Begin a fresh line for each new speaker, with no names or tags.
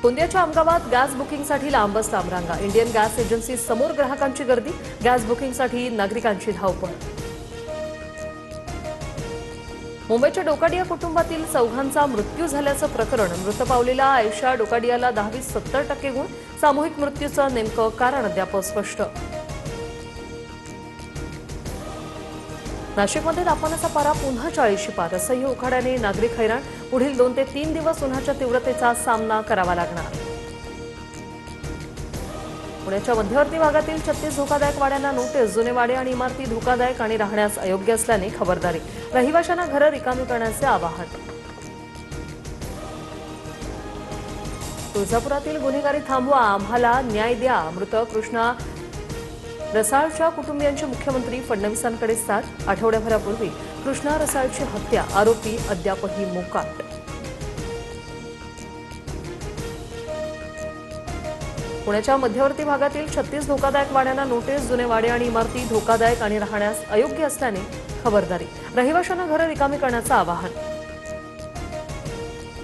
गोंदियाच्या आमगावात गॅस बुकिंगसाठी लांबच लांब रांगा. इंडियन गॅस एजन्सी समोर ग्राहकांची गर्दी. गॅस बुकिंगसाठी नागरिकांची धावपळ. मुंबईच्या डोकाडिया कुटुंबातील चौघांचा मृत्यू झाल्याचं प्रकरण. मृत पावलेल्या आयशा डोकाडियाला 10वीत 70% गुण. सामूहिक मृत्यूचं नेमकं कारण अद्याप स्पष्ट. नाशिकमध्ये तापमानाचा पारा पुन्हा 40शी पार. असह्य उकाड्याने नागरिक हैराण. पुढील 2 ते 3 दिवस उन्हाच्या तीव्रतेचा सामना करावा लागणार. पुण्याच्या मध्यवर्ती भागातील 36 धोकादायक वाड्यांना नोटीस. जुने वाडे आणि इमारती धोकादायक आणि राहण्यास अयोग्य असल्याने खबरदारी. रहिवाशांना घरं रिकामी करण्याचे आवाहन. तुळजापुरातील गुन्हेगारी थांबवा, आम्हाला न्याय द्या. मृत कृष्णा रसाळच्या कुटुंबियांची मुख्यमंत्री फडणवीसांकडे साथ. आठवड्याभरापूर्वी कृष्णा रसाळची हत्या. आरोपी अद्यापही मोकाट. पुण्याच्या मध्यवर्ती भागातील 36 धोकादायक वाड्यांना नोटीस. जुने वाडे आणि इमारती धोकादायक आणि राहण्यास अयोग्य असल्याने खबरदारी. रहिवाशांना घरं रिकामी करण्याचं आवाहन.